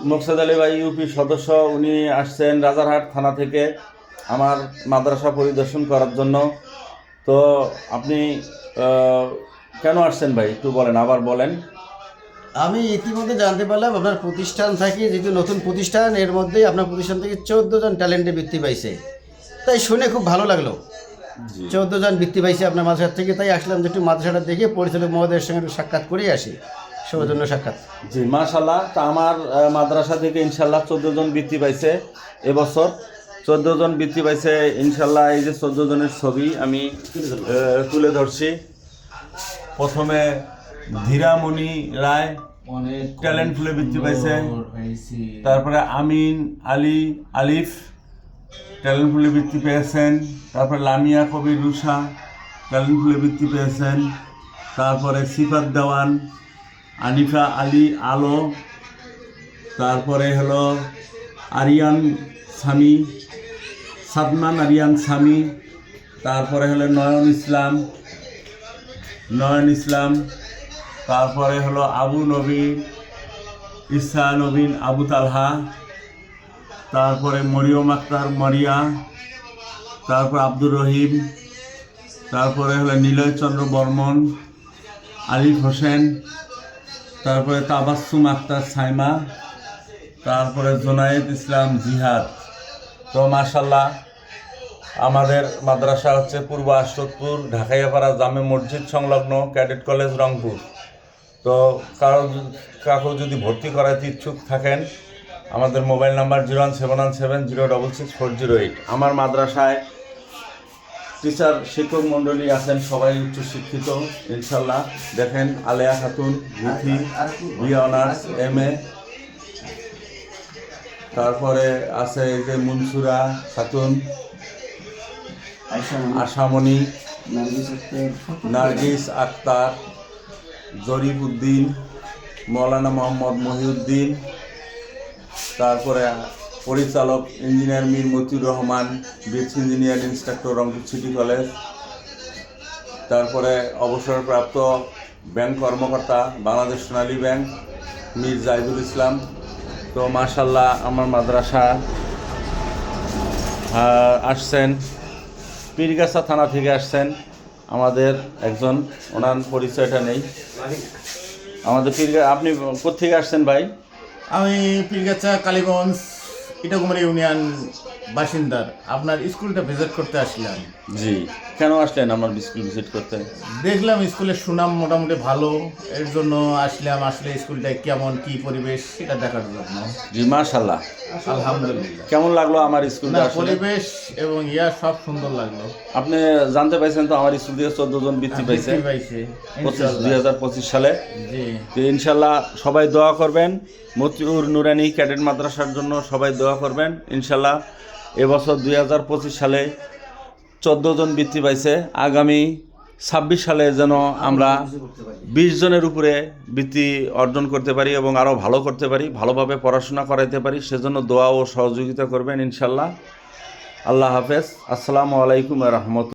মোকসেদ আলী ভাই ইউপি সদস্য, উনি আসছেন রাজারহাট থানা থেকে আমার মাদ্রাসা পরিদর্শন করার জন্য। তো আপনি কেন আসছেন ভাই একটু বলেন, আবার বলেন। আমি ইতিমধ্যে জানতে পারলাম আপনার প্রতিষ্ঠান থেকে, যেহেতু নতুন প্রতিষ্ঠান, এর মধ্যেই আপনার প্রতিষ্ঠান থেকে 14 জন ট্যালেন্টে বৃত্তি পাইছে। তাই শুনে খুব ভালো লাগলো। 14 জন বৃত্তি পাইছে আপনার মাদ্রাসা থেকে, তাই আসলাম যে একটু মাদ্রাসাটা দেখে পরিচালক মহোদয়ের সঙ্গে একটু সাক্ষাৎ করে আসি, সৌজন্য সাক্ষাৎ। জি মাশাল্লাহ। তা আমার মাদ্রাসা থেকে ইনশাল্লাহ 14 জন বৃত্তি পাইছে এবছর। 14 জন বৃত্তি পাইছে ইনশাল্লাহ। এই যে 14 জনের ছবি আমি তুলে ধরছি। প্রথমে ধীরামণি রায় ট্যালেন্ট ফুলে বৃত্তি পাইছে। তারপরে আমিন আলী আলিফ ট্যালেন্ট ফুলে বৃত্তি পেয়েছেন। তারপরে লামিয়া কবির রুষা ট্যালেন্ট ফুলে বৃত্তি পেয়েছেন। তারপরে সিফাত দেওয়ান, আনিফা আলী আলো, তারপরে হলো আরিয়ান সামি, সাদমান আরিয়ান সামি, তারপরে হলো নয়ন ইসলাম, তারপরে হলো আবু নবীন ইসা নবীন আবু তালহা, তারপরে মরিয়ম আক্তার মরিয়া, তারপর আব্দুর রহিম, তারপরে হলো নিলয় চন্দ্র বর্মন, আলিফ হোসেন, তারপরে তাবাসসুম আক্তার সাইমা, তারপরে জোনায়েদ ইসলাম জিহাদ। তো মাশাল্লাহ, আমাদের মাদ্রাসা হচ্ছে পূর্ব আশরতপুর ঢাকাইয়াপাড়া জামে মসজিদ সংলগ্ন ক্যাডেট কলেজ রংপুর। তো কারো যদি ভর্তি করাতে ইচ্ছুক থাকেন, আমাদের মোবাইল নাম্বার 01717066408। আমার মাদ্রাসায় টিচার শিক্ষক মণ্ডলী আছেন, সবাই উচ্চশিক্ষিত ইনশাল্লাহ। দেখেন Aleya Khatun Bithi BA honours MA, তারপরে আছে এই যে মুনসুরা খাতুন, আশামণি, নার্গিস আক্তার, জরিফ উদ্দিন, মৌলানা মোহাম্মদ মহিউদ্দিন, তারপরে পরিচালক engineer Mir Motiur Rahman, bridge engineer instructor Rangpur city college, তারপরে অবসরপ্রাপ্ত ব্যাংক কর্মকর্তা বাংলাদেশ সোনালী ব্যাংক মীর জাহিদুল ইসলাম। তো মাশাল্লাহ, আমার মাদ্রাসা আসছেন পীরগাছা থানা থেকে আসছেন আমাদের একজন, ওনার পরিচয়টা নেই আমাদের আপনি কোত্থেকে আসছেন ভাই? আমি পীরগাছা কালীগঞ্জ ইটাকুমারী ইউনিয়ন বাসিন্দার। আপনার স্কুলটা ভিজিট করতে আসলাম। জি, কেন আসলেন আমার স্কুল ভিজিট করতে? দেখলাম স্কুলের সুনাম মোটামুটি ভালো, এর জন্য আসলাম। আসলে স্কুলটা কেমন, কি পরিবেশ, সেটা দেখার জন্য। জি মাশাল্লাহ, আলহামদুলিল্লাহ। কেমন লাগলো আমার স্কুলটা? পরিবেশ এবং সব সুন্দর লাগলো। আপনি জানতে পাইছেন তো আমার স্কুল থেকে 14 জন বৃত্তি পাইছে 2025 সালে। জি, তো ইনশাল্লাহ সবাই দোয়া করবেন মতিউর নুরানি ক্যাডেট মাদ্রাসার জন্য, সবাই দোয়া করবেন ইনশাল্লাহ। এবছর 2025 সালে 14 জন বৃত্তি পাইছে। আগামী 26 সালে যেন আমরা 20 জনের উপরে বৃত্তি অর্জন করতে পারি এবং আরও ভালো করতে পারি, ভালোভাবে পড়াশোনা করাইতে পারি, সেজন্য দোয়া ও সহযোগিতা করবেন ইনশাল্লাহ। আল্লাহ হাফেজ। আসসালামু আলাইকুম ওয়া রাহমাতুল্লাহ।